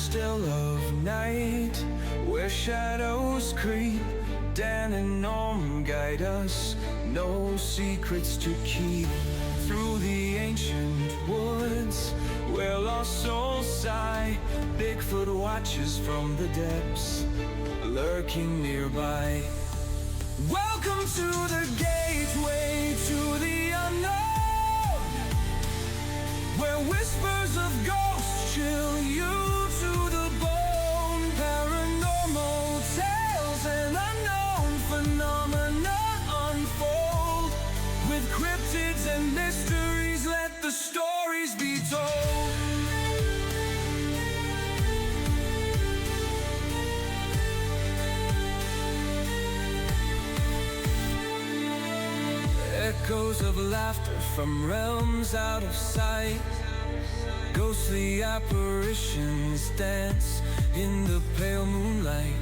still of night, where shadows creep. Dan and Norm guide us, no secrets to keep. Through the ancient woods, where lost souls sigh, Bigfoot watches from the depths, lurking nearby. Welcome to the gateway to the unknown, where whispers of ghosts chill you to the bone. Paranormal tales and unknown phenomena unfold. With cryptids and mysteries, let the stories be told. Echoes of laughter from realms out of sight. Ghostly apparitions dance in the pale moonlight.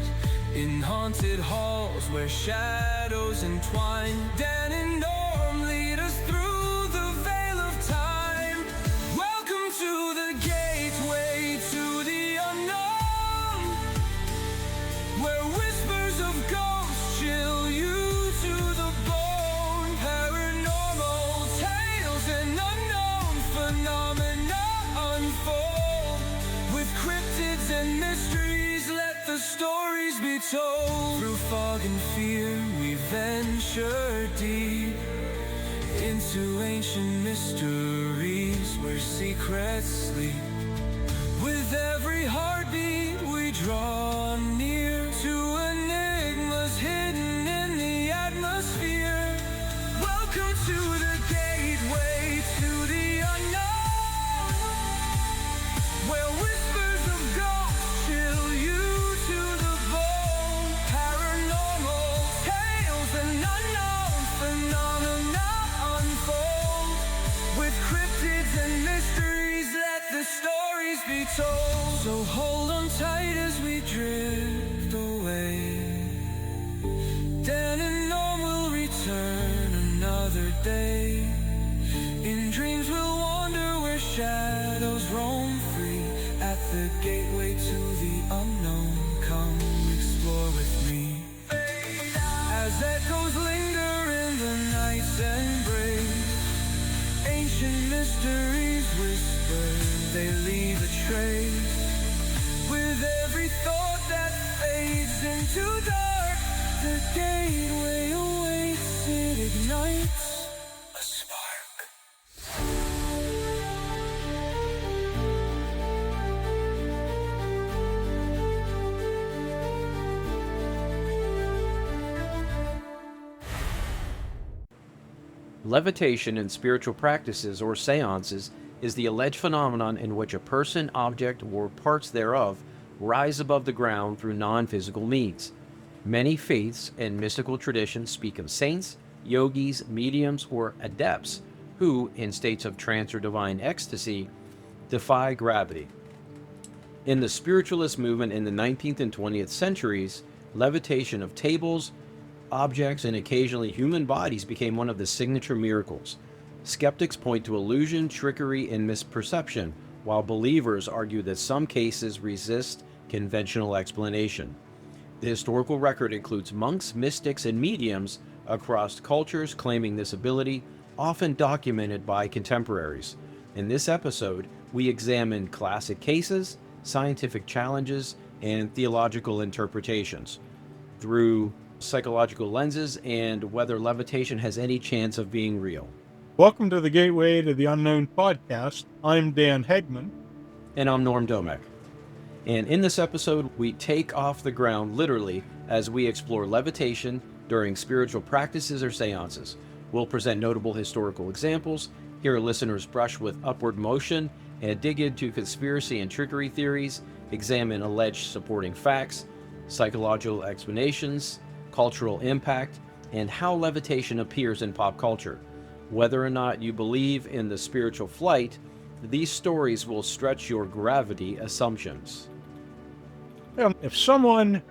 In haunted halls where shadows entwine, Dan and Norm lead us through the veil of time. Welcome to the gateway to the unknown, where whispers of ghosts chill you to the bone. Paranormal tales and unknown phenomena unfold. With cryptids and mysteries, let the stories be told. Through fog and fear we venture deep into ancient mysteries where secrets sleep. With every heartbeat we draw near to enigmas hidden in the atmosphere. Welcome to the gateway to the unknown, where whispers of ghosts chill you to the bone. Paranormal tales and unknown phenomena unfold. With cryptids and mysteries, let the stories be told. So hold on tight as we drift away. Dan and Norm will return another day. In dreams we'll wander where shadows roam free. At the gateway to the unknown, come explore with me. As echoes linger in the night's embrace, ancient mysteries whisper, they leave a trace. With every thought that fades into dark, the gateway awaits, it ignites a spark. Levitation in spiritual practices or séances is the alleged phenomenon in which a person, object, or parts thereof rise above the ground through non-physical means. Many faiths and mystical traditions speak of saints, yogis, mediums, or adepts who, in states of trance or divine ecstasy, defy gravity. In the spiritualist movement in the 19th and 20th centuries, levitation of tables, objects, and occasionally human bodies became one of the signature miracles. Skeptics point to illusion, trickery, and misperception, while believers argue that some cases resist conventional explanation. The historical record includes monks, mystics, and mediums across cultures claiming this ability, often documented by contemporaries. In this episode, we examine classic cases, scientific challenges, and theological interpretations through psychological lenses and whether levitation has any chance of being real. Welcome to the Gateway to the Unknown podcast. I'm Dan Hageman. And I'm Norm Domek. And in this episode, we take off the ground literally as we explore levitation during spiritual practices or seances. We'll present notable historical examples, hear listeners brush with upward motion, and dig into conspiracy and trickery theories, examine alleged supporting facts, psychological explanations, cultural impact, and how levitation appears in pop culture. Whether or not you believe in the spiritual flight, these stories will stretch your gravity assumptions. If someone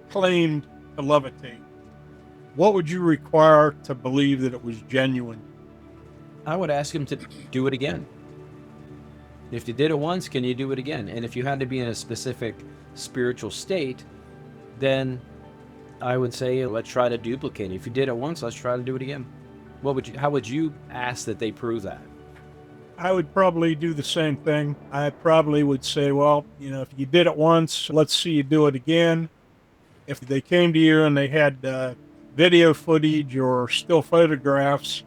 claimed to levitate, what would you require to believe that it was genuine? I would ask him to do it again. If you did it once, can you do it again? And if you had to be in a specific spiritual state, then I would say let's try to duplicate it. If you did it once, let's try to do it again. How would you ask that they prove that? I would probably do the same thing. I probably would say, well, if you did it once, let's see you do it again. If they came to you and they had video footage or still photographs,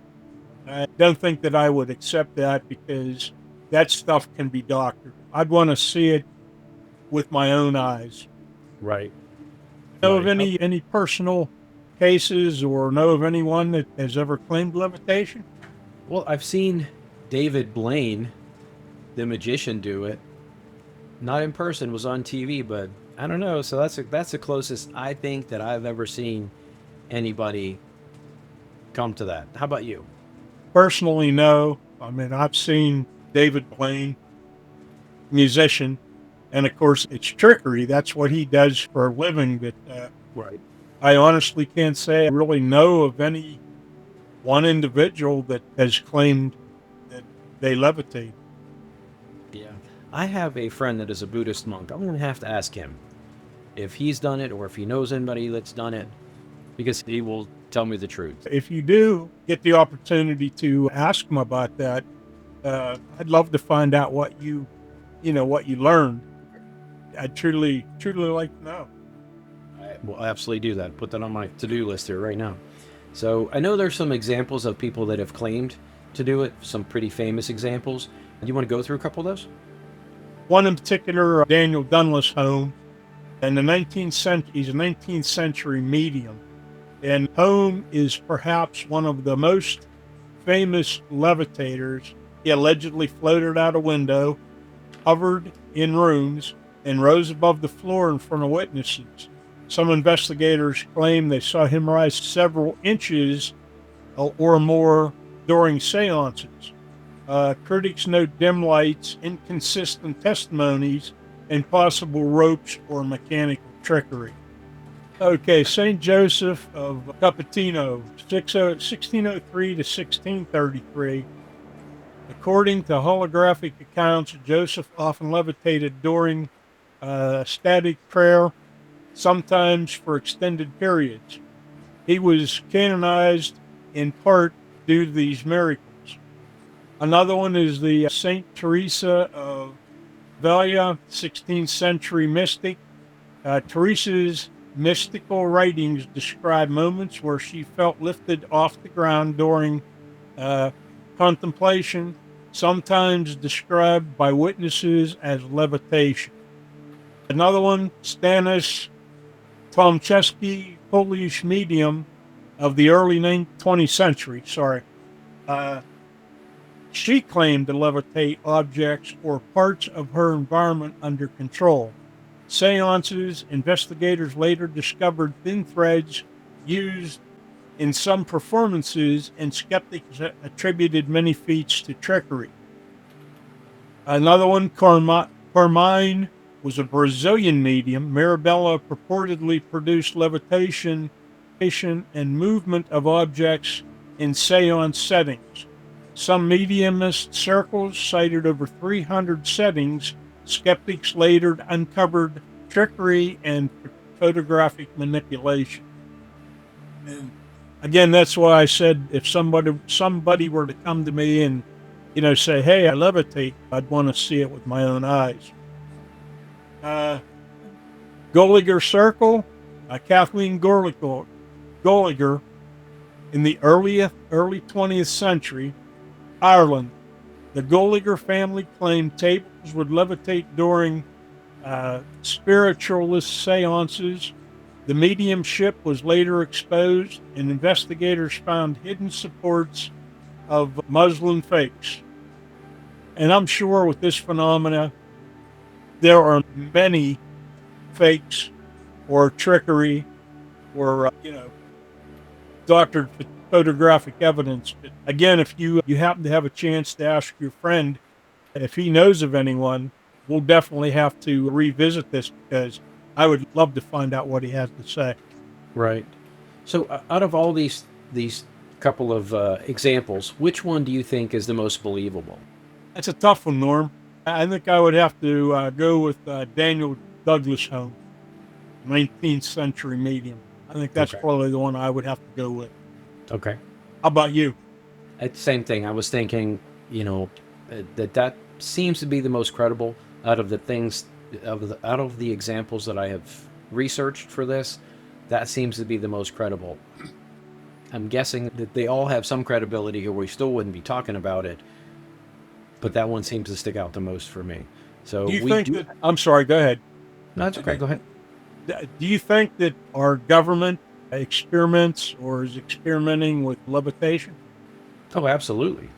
I don't think that I would accept that because that stuff can be doctored. I'd want to see it with my own eyes. Right. Know of any personal cases or know of anyone that has ever claimed levitation? Well, I've seen David Blaine, the magician, do it. Not in person, was on TV, but I don't know. So that's the closest I think that I've ever seen anybody come to that. How about you? Personally, no. I mean, I've seen David Blaine, musician, and of course, it's trickery. That's what he does for a living. But Right. I honestly can't say I really know of any one individual that has claimed that they levitate. Yeah. I have a friend that is a Buddhist monk. I'm going to have to ask him if he's done it or if he knows anybody that's done it, because he will tell me the truth. If you do get the opportunity to ask him about that, I'd love to find out what you learned. I'd truly like to know. I will absolutely do that. Put that on my to-do list here right now. So I know there's some examples of people that have claimed to do it, some pretty famous examples. You want to go through a couple of those? One in particular, Daniel Dunless Home, and he's a 19th century medium. And Home is perhaps one of the most famous levitators. He allegedly floated out a window, hovered in rooms, and rose above the floor in front of witnesses. Some investigators claim they saw him rise several inches or more during seances. Critics note dim lights, inconsistent testimonies, and possible ropes or mechanical trickery. Okay, St. Joseph of Cupertino, 1603 to 1633. According to holographic accounts, Joseph often levitated during static prayer, sometimes for extended periods. He was canonized in part due to these miracles. Another one is the Saint Teresa of Avila, 16th century mystic. Teresa's mystical writings describe moments where she felt lifted off the ground during contemplation, sometimes described by witnesses as levitation. Another one, Stanis Tomczewski, Polish medium of the early 20th century. She claimed to levitate objects or parts of her environment under control. Seances, investigators later discovered thin threads used in some performances, and skeptics attributed many feats to trickery. Another one, Carmine, was a Brazilian medium. Mirabella purportedly produced levitation and movement of objects in seance settings. Some mediumist circles cited over 300 settings. Skeptics later uncovered trickery and photographic manipulation. And again, that's why I said if somebody were to come to me and say, "Hey, I levitate," I'd want to see it with my own eyes. Gallagher Circle, Kathleen Gallagher, in the early 20th century, Ireland. The Gallagher family claimed tables would levitate during spiritualist seances. The mediumship was later exposed, and investigators found hidden supports of Muslim fakes. And I'm sure with this phenomena, there are many fakes or trickery or, doctored photographic evidence. But again, if you happen to have a chance to ask your friend if he knows of anyone, we'll definitely have to revisit this because I would love to find out what he has to say. Right. So out of all these couple of examples, which one do you think is the most believable? That's a tough one, Norm. I think I would have to go with Daniel Douglas Home, 19th century medium. I think that's Okay. probably the one I would have to go with. Okay. How about you? Same thing. I was thinking, that seems to be the most credible out of the things out of the examples that I have researched for this. That seems to be the most credible. I'm guessing that they all have some credibility, or we still wouldn't be talking about it. But that one seems to stick out the most for me. So Do you we think do. that, I'm sorry, go ahead. No, it's okay. Go ahead. Do you think that our government experiments or is experimenting with levitation? Oh, absolutely.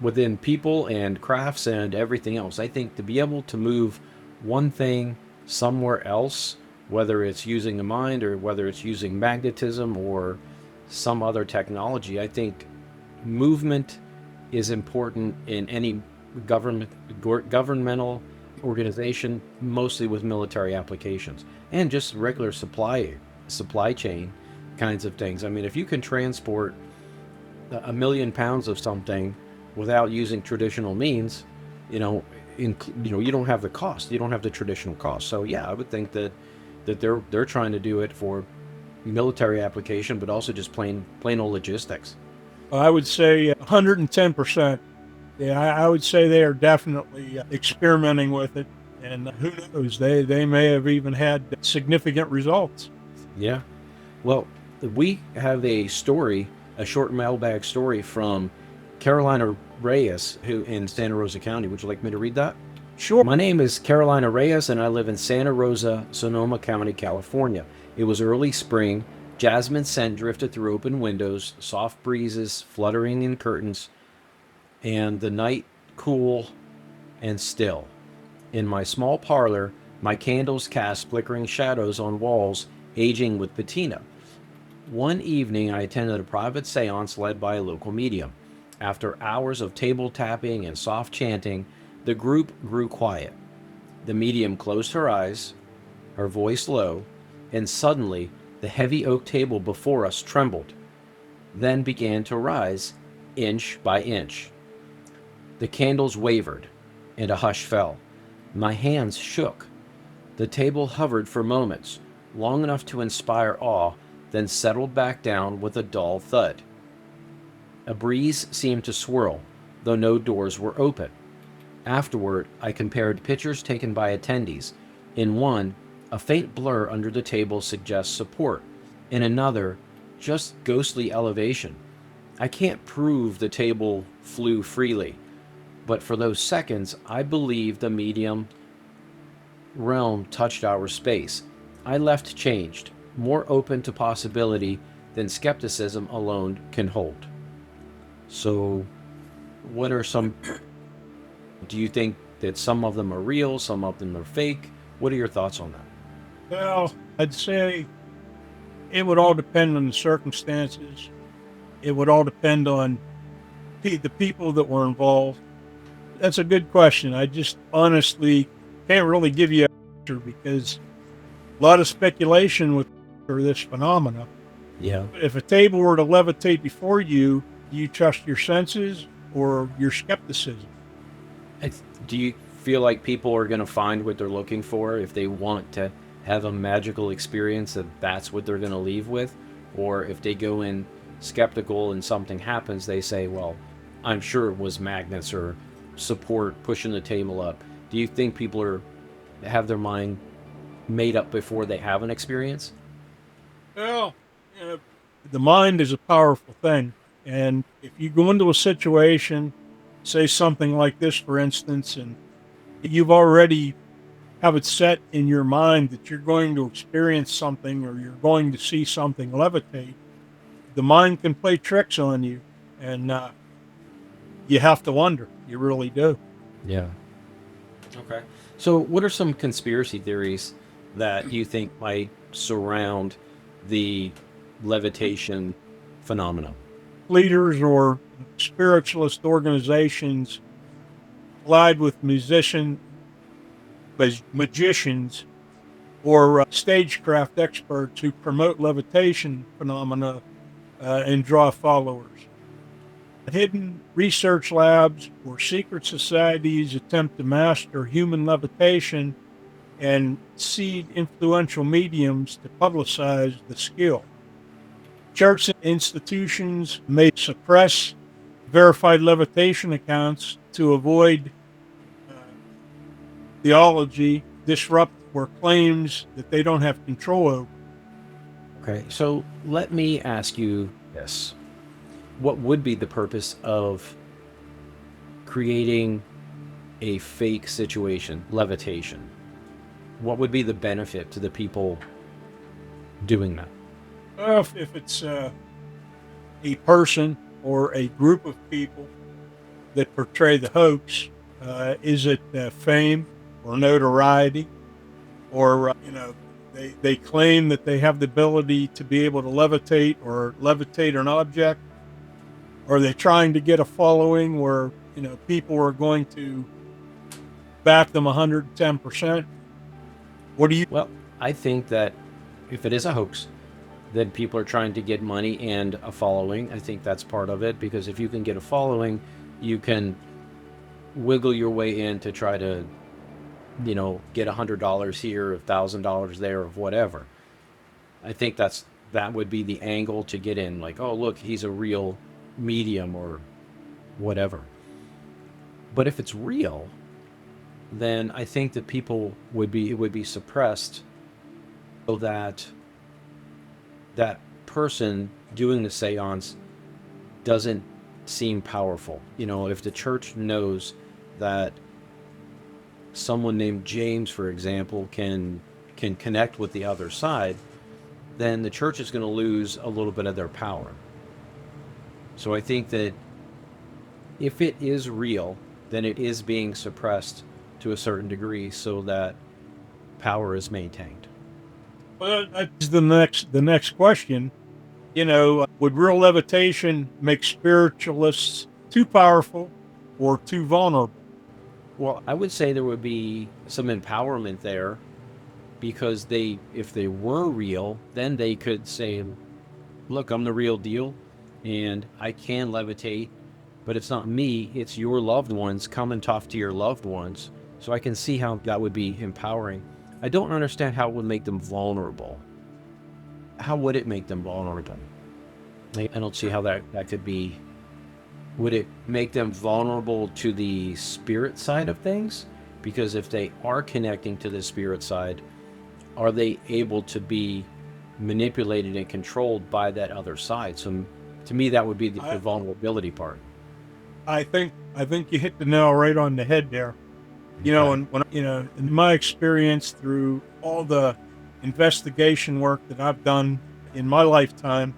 Within people and crafts and everything else, I think to be able to move one thing somewhere else, whether it's using the mind or whether it's using magnetism or some other technology, I think movement is important in any governmental organization, mostly with military applications and just regular supply chain kinds of things. I mean, if you can transport a million pounds of something without using traditional means, you don't have the cost. You don't have the traditional cost. So yeah, I would think that they're trying to do it for military application, but also just plain old logistics. I would say 110%. Yeah, I would say they are definitely experimenting with it. And who knows, they may have even had significant results. Yeah. Well, we have a story, a short mailbag story from Carolina Reyes, who in Santa Rosa County. Would you like me to read that? Sure. My name is Carolina Reyes, and I live in Santa Rosa, Sonoma County, California. It was early spring. Jasmine scent drifted through open windows, soft breezes fluttering in curtains, and the night cool and still. In my small parlor, my candles cast flickering shadows on walls, aging with patina. One evening, I attended a private seance led by a local medium. After hours of table tapping and soft chanting, the group grew quiet. The medium closed her eyes, her voice low, and suddenly the heavy oak table before us trembled, then began to rise inch by inch. The candles wavered, and a hush fell. My hands shook. The table hovered for moments, long enough to inspire awe, then settled back down with a dull thud. A breeze seemed to swirl, though no doors were open. Afterward, I compared pictures taken by attendees. In one, a faint blur under the table suggests support. In another, just ghostly elevation. I can't prove the table flew freely, but for those seconds, I believe the medium realm touched our space. I left changed, more open to possibility than skepticism alone can hold. So, what are some... Do you think that some of them are real, some of them are fake? What are your thoughts on that? Well, I'd say it would all depend on the circumstances. It would all depend on the people that were involved. That's a good question. I just honestly can't really give you an answer because a lot of speculation with this phenomena. Yeah. If a table were to levitate before you, do you trust your senses or your skepticism? Do you feel like people are going to find what they're looking for if they want to have a magical experience, that that's what they're going to leave with? Or if they go in skeptical and something happens, they say, well, I'm sure it was magnets or support pushing the table up. Do you think people have their mind made up before they have an experience? Well, the mind is a powerful thing. And if you go into a situation, say something like this, for instance, and you've already have it set in your mind that you're going to experience something or you're going to see something levitate, the mind can play tricks on you. And you have to wonder. You really do. Yeah. Okay. So, what are some conspiracy theories that you think might surround the levitation phenomenon? Leaders or spiritualist organizations allied with magicians or stagecraft experts who promote levitation phenomena and draw followers. hidden research labs or secret societies attempt to master human levitation and seed influential mediums to publicize the skill. Church institutions may suppress verified levitation accounts to avoid uh, theology, disrupt or claims that they don't have control over. Okay, so let me ask you this. What would be the purpose of creating a fake situation, levitation? What would be the benefit to the people doing that? Well, if it's a person or a group of people that portray the hoax, is it fame or notoriety, or they claim that they have the ability to be able to levitate an object? Or are they trying to get a following where people are going to back them 110%? What do you? Well, I think that if it is a hoax, then people are trying to get money and a following. I think that's part of it, because if you can get a following, you can wiggle your way in to try to, get $100 here, $1,000 there, of whatever. I think that would be the angle to get in. Like, oh, look, he's a real medium or whatever. But if it's real, then I think that it would be suppressed, so that that person doing the seance doesn't seem powerful. If the church knows that someone named James, for example, can connect with the other side, then the church is going to lose a little bit of their power. So I think that if it is real, then it is being suppressed to a certain degree so that power is maintained. Well, that's the next question. Would real levitation make spiritualists too powerful or too vulnerable? Well, I would say there would be some empowerment there, because if they were real, then they could say, look, I'm the real deal and I can levitate, but it's not me, it's your loved ones. Come and talk to your loved ones. So I can see how that would be empowering. I don't understand how it would make them vulnerable. How would it make them vulnerable? I don't see how that could be. Would it make them vulnerable to the spirit side of things? Because if they are connecting to the spirit side, are they able to be manipulated and controlled by that other side? So to me, that would be the vulnerability part. I think you hit the nail right on the head there. And when in my experience through all the investigation work that I've done in my lifetime,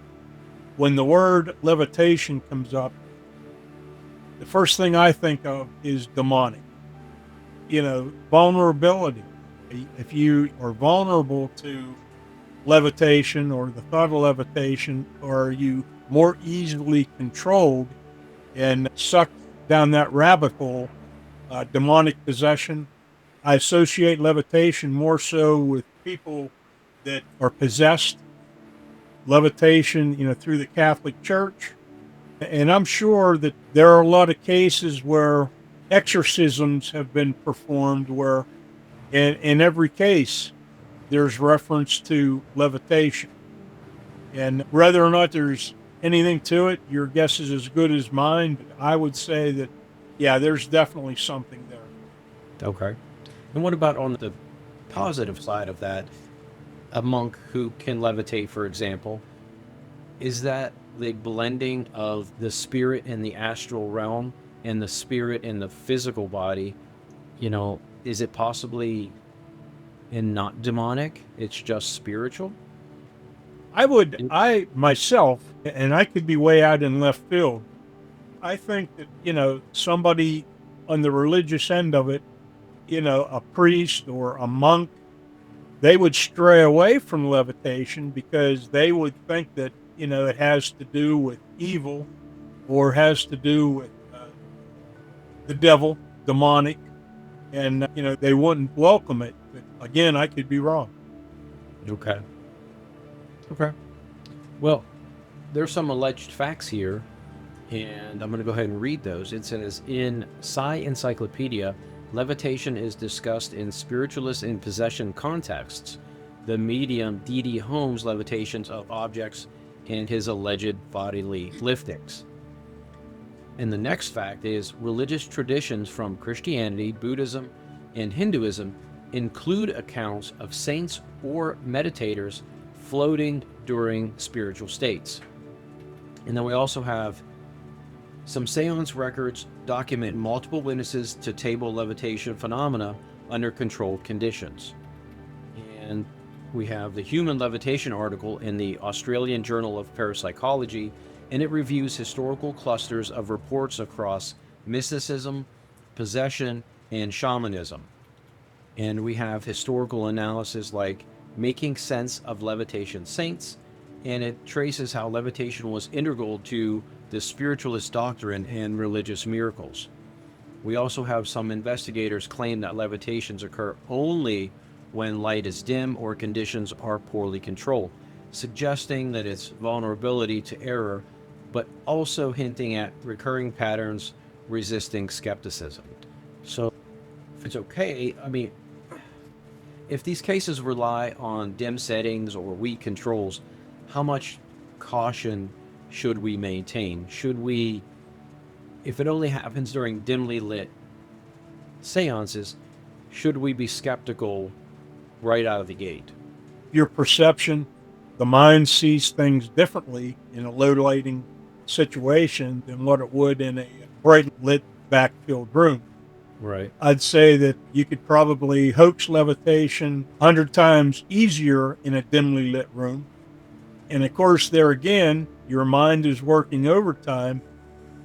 when the word levitation comes up, the first thing I think of is demonic. Vulnerability. If you are vulnerable to levitation or the thought of levitation, or are you more easily controlled and sucked down that rabbit hole, demonic possession? I associate levitation more so with people that are possessed. Levitation, through the Catholic Church. And I'm sure that there are a lot of cases where exorcisms have been performed where in every case there's reference to levitation. And whether or not there's anything to it, your guess is as good as mine. But I would say that, yeah, there's definitely something there. Okay. And what about on the positive side of that? A monk who can levitate, for example, is that the blending of the spirit in the astral realm and the spirit in the physical body? Is it possibly not demonic? It's just spiritual? I myself, and I could be way out in left field, I think that, somebody on the religious end of it, a priest or a monk, they would stray away from levitation because they would think that, it has to do with evil or has to do with the devil, demonic, and, they wouldn't welcome it. But again, I could be wrong. Okay. Well, there's some alleged facts here And I'm going to go ahead and read those. It says, in Psi Encyclopedia, levitation is discussed in spiritualist in possession contexts. The medium D.D. Holmes' levitations of objects and his alleged bodily liftings. And the next fact is religious traditions from Christianity, Buddhism, and Hinduism include accounts of saints or meditators floating during spiritual states. And then we also have some seance records document multiple witnesses to table levitation phenomena under controlled conditions. And we have the Human Levitation article in the Australian Journal of Parapsychology, and it reviews historical clusters of reports across mysticism, possession, and shamanism. And we have historical analysis like Making Sense of Levitation Saints, and it traces how levitation was integral to the spiritualist doctrine and religious miracles. We also have some investigators claim that levitations occur only when light is dim or conditions are poorly controlled, suggesting that it's vulnerability to error, but also hinting at recurring patterns resisting skepticism. So, if it's okay, I mean, if these cases rely on dim settings or weak controls, how much caution should we maintain? Should we, if it only happens during dimly lit seances, should we be skeptical right out of the gate? Your perception, the mind sees things differently in a low lighting situation than what it would in a bright lit backfilled room. Right. I'd say that you could probably hoax levitation 100 times easier in a dimly lit room. And of course, there again, your mind is working overtime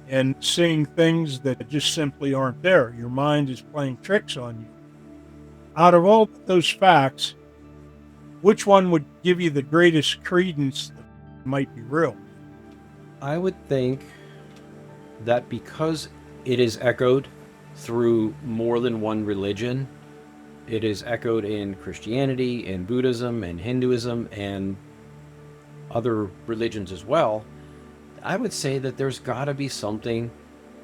and seeing things that just simply aren't there. Your mind is playing tricks on you. Out of all those facts, which one would give you the greatest credence that might be real? I would think that because it is echoed through more than one religion, it is echoed in Christianity and Buddhism and Hinduism and other religions as well, I would say that there's got to be something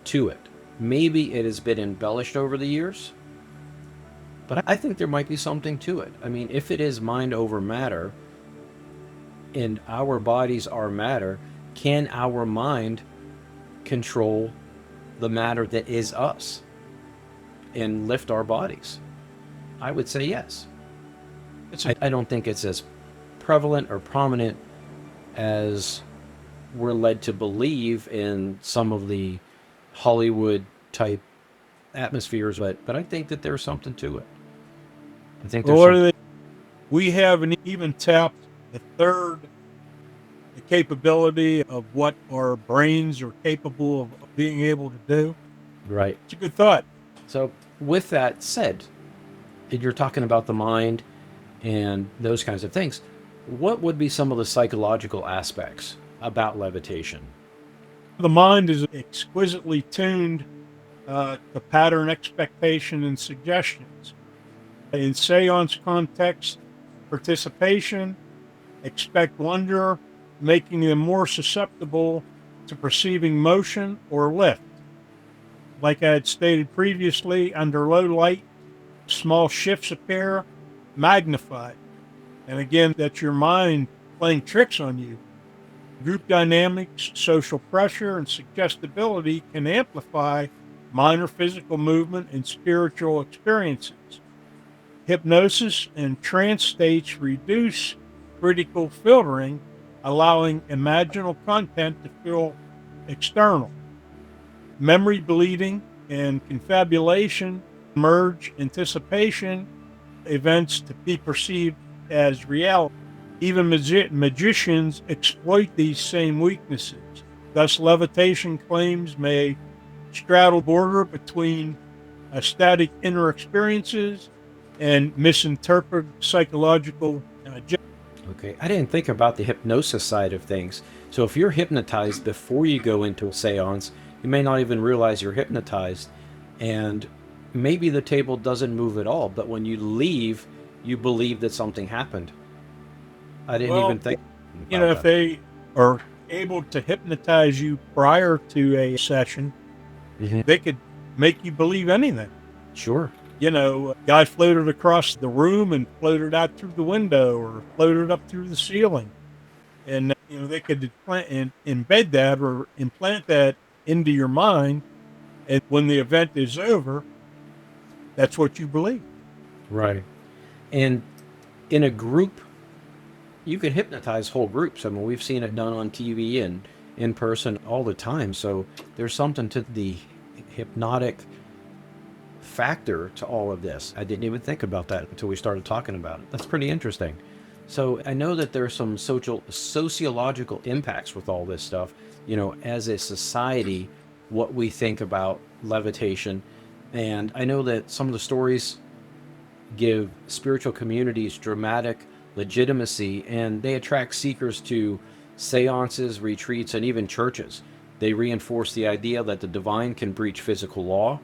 to it. Maybe it has been embellished over the years, but I think there might be something to it. I mean, if it is mind over matter and our bodies are matter, can our mind control the matter that is us and lift our bodies? I would say yes. I don't think it's as prevalent or prominent as we're led to believe in some of the Hollywood type atmospheres, but I think that there's something to it. I think there's we haven't even tapped the capability of what our brains are capable of being able to do. right. It's a good thought. So with that said, if you're talking about the mind and those kinds of things, what would be some of the psychological aspects about levitation? The mind is exquisitely tuned to pattern expectation and suggestions. In seance context, participation, expect wonder, making them more susceptible to perceiving motion or lift. Like I had stated previously, under low light, small shifts appear, magnified. And again, that's your mind playing tricks on you. Group dynamics, social pressure, and suggestibility can amplify minor physical movement and spiritual experiences. Hypnosis and trance states reduce critical filtering, allowing imaginal content to feel external. Memory bleeding and confabulation merge anticipation events to be perceived as reality. Even magicians exploit these same weaknesses. Thus, levitation claims may straddle border between ecstatic inner experiences and misinterpret psychological Okay, I didn't think about the hypnosis side of things. So if you're hypnotized before you go into a seance, you may not even realize you're hypnotized, and maybe the table doesn't move at all, but when you leave, you believe that something happened. I didn't even think about if that. they are able to hypnotize you prior to a session, they could make you believe anything. Sure. You know, a guy floated across the room and floated out through the window or floated up through the ceiling. And, you know, they could embed that or implant that into your mind. And when the event is over, that's what you believe. Right. And in a group, you can hypnotize whole groups. I mean, we've seen it done on TV and in person all the time. So there's something to the hypnotic factor to all of this. I didn't even think about that until we started talking about it. That's pretty interesting. So I know that there's some sociological impacts with all this stuff. You know, as a society, what we think about levitation. And I know that some of the stories give spiritual communities dramatic legitimacy, and they attract seekers to seances, retreats, and even churches. They reinforce the idea that the divine can breach physical law,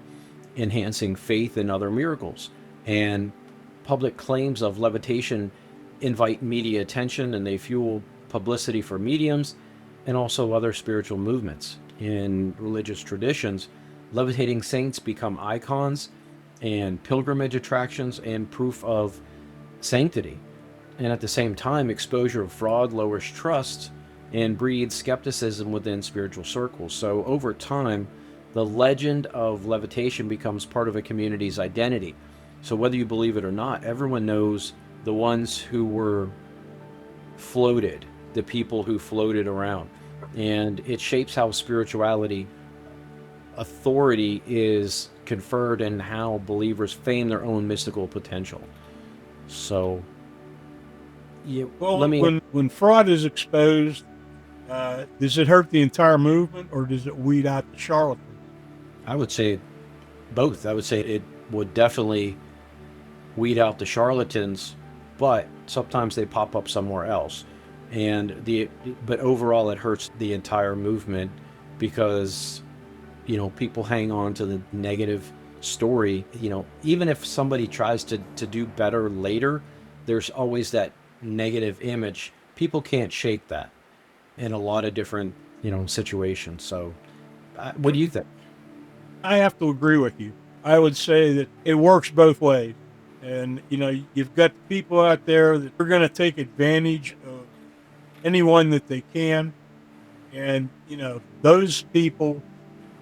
enhancing faith in other miracles. And public claims of levitation invite media attention, and they fuel publicity for mediums and also other spiritual movements. In religious traditions, levitating saints become icons and pilgrimage attractions and proof of sanctity. And at the same time, exposure of fraud lowers trust and breeds skepticism within spiritual circles. So over time, the legend of levitation becomes part of a community's identity. So whether you believe it or not, everyone knows the ones who were floated, the people who floated around. And it shapes how spirituality authority is conferred and how believers fame their own mystical potential. So, yeah, well, when fraud is exposed, does it hurt the entire movement or does it weed out the charlatans? I would say both. I would say it would definitely weed out the charlatans, but sometimes they pop up somewhere else. But overall it hurts the entire movement because, you know, people hang on to the negative story. You know, even if somebody tries to do better later, there's always that negative image. People can't shake that in a lot of different, you know, situations. So what do you think? I have to agree with you. I would say that it works both ways. And, you know, you've got people out there that are going to take advantage of anyone that they can. And, you know, those people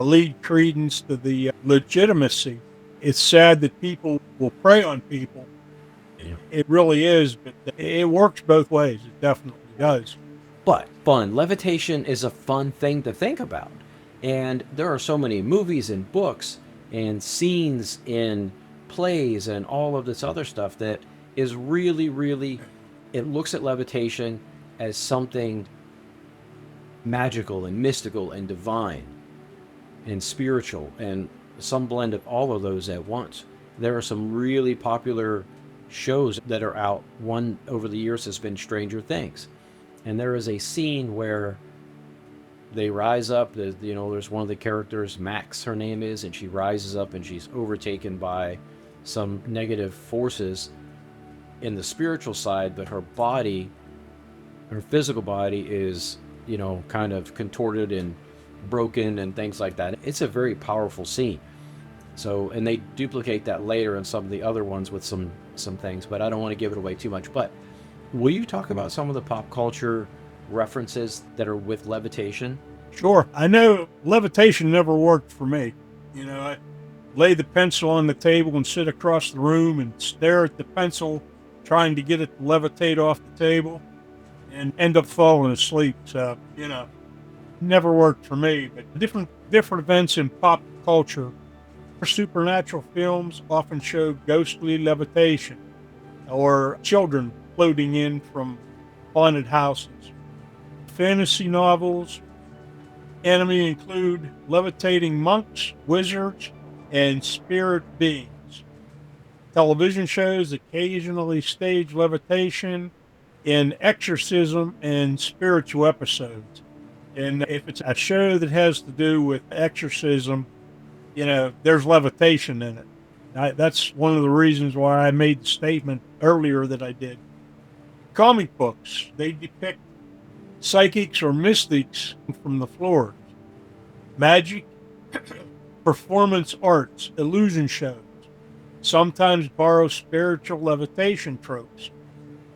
lead credence to the legitimacy. It's sad that people will prey on people. Yeah. It really is, but it works both ways. It definitely does. But fun. Levitation is a fun thing to think about. And there are so many movies and books and scenes in plays and all of this other stuff that is really, really, it looks at levitation as something magical and mystical and divine and spiritual and some blend of all of those at once. There are some really popular shows that are out. One over the years has been Stranger Things. And there is a scene where they rise up, you know, there's one of the characters, Max, her name is, and she rises up and she's overtaken by some negative forces in the spiritual side, but her body, her physical body is, you know, kind of contorted and broken and things like that. It's a very powerful scene. So, and they duplicate that later in some of the other ones with some things, but I don't want to give it away too much. But will you talk about some of the pop culture references that are with levitation? Sure. I know levitation never worked for me. You know, I lay the pencil on the table and sit across the room and stare at the pencil, trying to get it to levitate off the table and end up falling asleep. So, you know, never worked for me. But different events in pop culture, supernatural films often show ghostly levitation or children floating in from haunted houses. Fantasy novels, anime include levitating monks, wizards, and spirit beings. Television shows occasionally stage levitation in exorcism and spiritual episodes. And if it's a show that has to do with exorcism, you know, there's levitation in it. That's one of the reasons why I made the statement earlier that I did. Comic books, they depict psychics or mystics from the floors, magic, performance arts, illusion shows, sometimes borrow spiritual levitation tropes.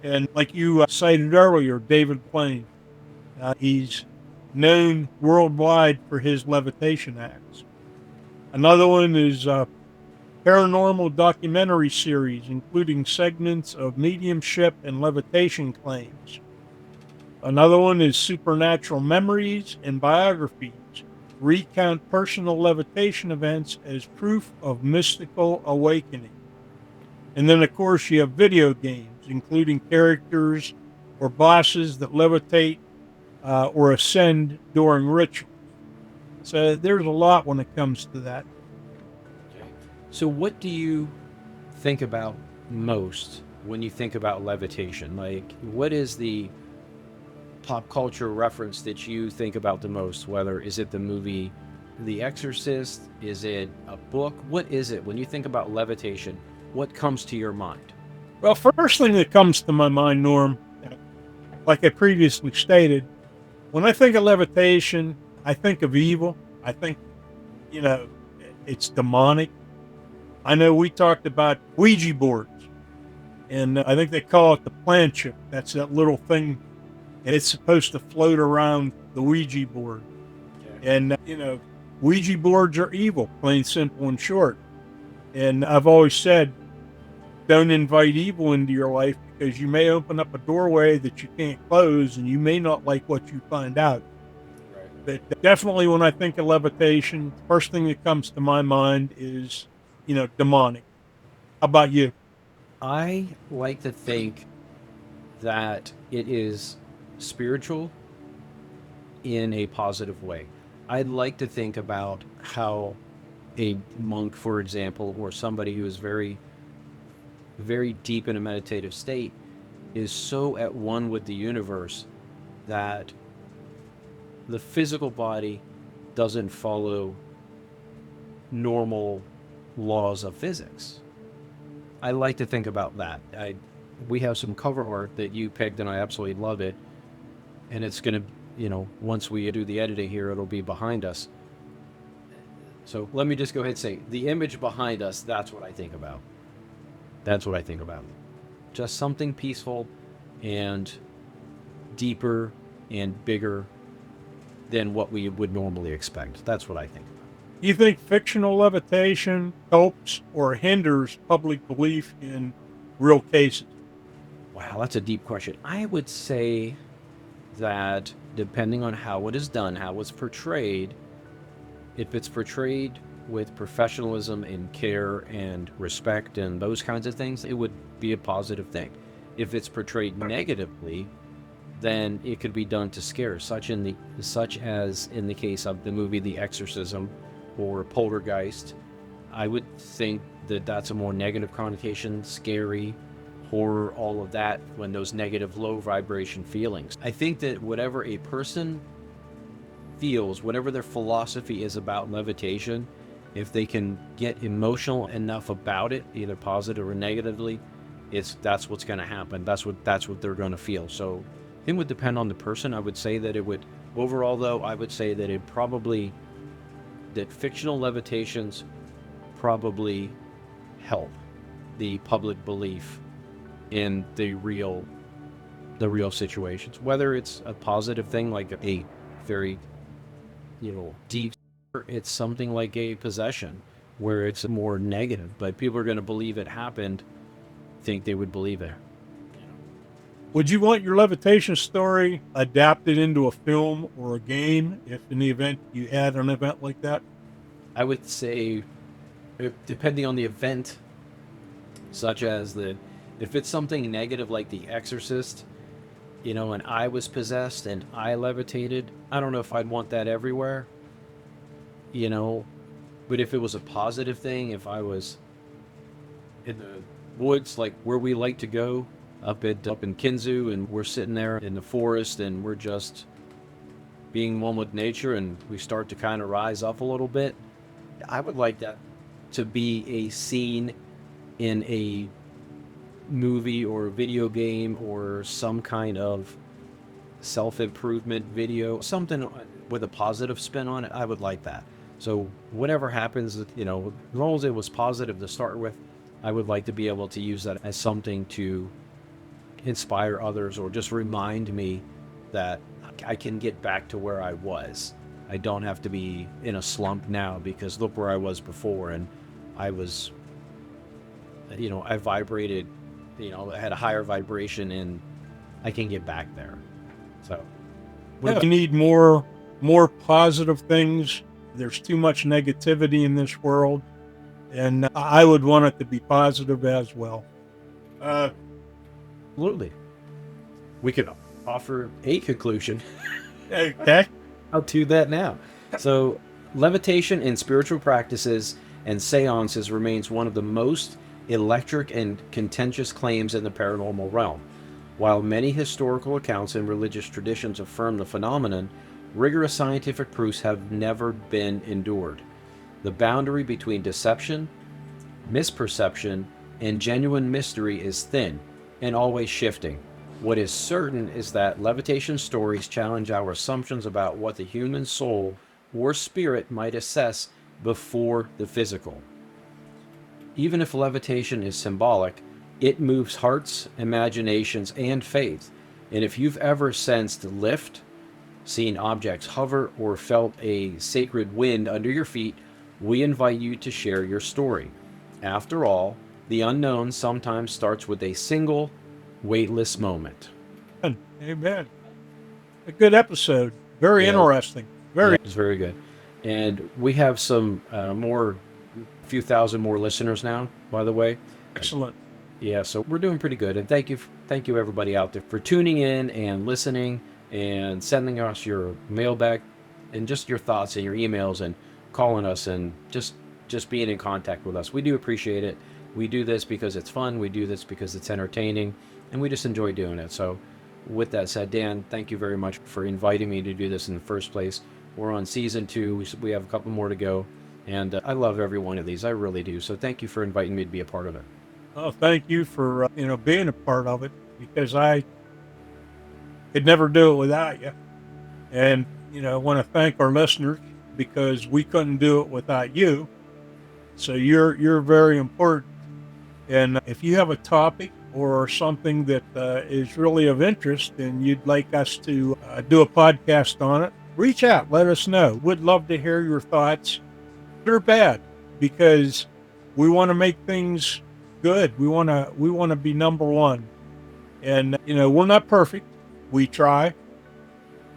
And like you cited earlier, David Blaine, he's known worldwide for his levitation acts. Another one is paranormal documentary series, including segments of mediumship and levitation claims. Another one is supernatural memories and biographies, recount personal levitation events as proof of mystical awakening. And then, of course, you have video games, including characters or bosses that levitate or ascend during rituals. So there's a lot when it comes to that. So, what do you think about most when you think about levitation? Like, what is the pop culture reference that you think about the most? Whether is it the movie The Exorcist? Is it a book? What is it when you think about levitation? What comes to your mind? Well, first thing that comes to my mind, Norm, like I previously stated, when I think of levitation, I think of evil. I think, you know, it's demonic. I know we talked about Ouija boards, and I think they call it the planchette. That's that little thing, and it's supposed to float around the Ouija board. And, Ouija boards are evil, plain simple and short. And I've always said, don't invite evil into your life because you may open up a doorway that you can't close and you may not like what you find out. Right. But definitely when I think of levitation, the first thing that comes to my mind is, demonic. How about you? I like to think that it is spiritual in a positive way. I'd like to think about how a monk, for example, or somebody who is very, very deep in a meditative state is so at one with the universe that the physical body doesn't follow normal laws of physics. I like to think about that. We have some cover art that you picked and I absolutely love it. And it's going to, once we do the editing here, it'll be behind us. So let me just go ahead and say the image behind us, that's what I think about. That's what I think about. Just something peaceful and deeper and bigger than what we would normally expect. That's what I think. Do you think fictional levitation helps or hinders public belief in real cases? Wow, that's a deep question. I would say that depending on how it is done, how it's portrayed, if it's portrayed with professionalism and care and respect and those kinds of things, it would be a positive thing. If it's portrayed negatively, then it could be done to scare, such as in the case of the movie The Exorcism or Poltergeist. I would think that that's a more negative connotation, scary, horror, all of that, when those negative low vibration feelings. I think that whatever a person feels, whatever their philosophy is about levitation, if they can get emotional enough about it, either positive or negatively, that's what's going to happen. That's what they're going to feel. So it would depend on the person. I would say that it would, overall though, I would say that that fictional levitations probably help the public belief in the real situations, whether it's a positive thing like a very deep, it's something like a possession where it's more negative, but people are going to believe it happened, think they would believe it. Would you want your levitation story adapted into a film or a game if in the event you had an event like that? I would say, depending on the event, such as if it's something negative like The Exorcist, and I was possessed and I levitated, I don't know if I'd want that everywhere, but if it was a positive thing, if I was in the woods, like where we like to go, up in Kinzu, and we're sitting there in the forest and we're just being one with nature and we start to kind of rise up a little bit, I would like that to be a scene in a movie or a video game or some kind of self-improvement video, something with a positive spin on it, I would like that. So whatever happens, as long as it was positive to start with, I would like to be able to use that as something to inspire others, or just remind me that I can get back to where I was. I don't have to be in a slump now, because look where I was before, and I was, I vibrated, I had a higher vibration, and I can get back there. So Yeah, we need more positive things. There's too much negativity in this world, and I would want it to be positive as well. absolutely, we could offer a conclusion. Okay. I'll do that now. So, levitation in spiritual practices and seances remains one of the most electric and contentious claims in the paranormal realm. While many historical accounts and religious traditions affirm the phenomenon, rigorous scientific proofs have never been endured. The boundary between deception, misperception, and genuine mystery is thin and always shifting. What is certain is that levitation stories challenge our assumptions about what the human soul or spirit might assess before the physical. Even if levitation is symbolic, it moves hearts, imaginations, and faith. And if you've ever sensed lift, seen objects hover, or felt a sacred wind under your feet, we invite you to share your story. After all, the unknown sometimes starts with a single, weightless moment. Amen. A good episode. Very interesting. Very. It's very good. And we have some a few thousand more listeners now, by the way. Excellent. Yeah, so we're doing pretty good. And thank you everybody out there for tuning in and listening and sending us your mailbag and just your thoughts and your emails and calling us and just being in contact with us. We do appreciate it. We do this because it's fun. We do this because it's entertaining, and we just enjoy doing it. So with that said, Dan, thank you very much for inviting me to do this in the first place. We're on season 2. We have a couple more to go, and I love every one of these. I really do. So thank you for inviting me to be a part of it. Oh, thank you for being a part of it, because I could never do it without you. And I want to thank our listeners, because we couldn't do it without you. So you're very important. And if you have a topic or something that is really of interest and you'd like us to do a podcast on it, reach out. Let us know. We'd love to hear your thoughts, good or bad, because we want to make things good. We want to be number one. And we're not perfect. We try.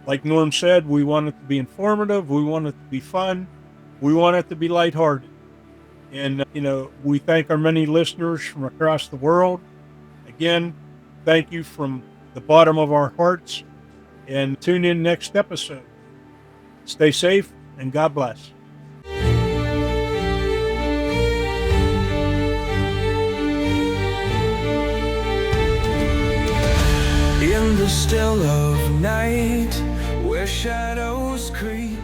Like Norm said, we want it to be informative. We want it to be fun. We want it to be lighthearted. And, we thank our many listeners from across the world. Again, thank you from the bottom of our hearts. And tune in next episode. Stay safe, and God bless. In the still of night, where shadows creep,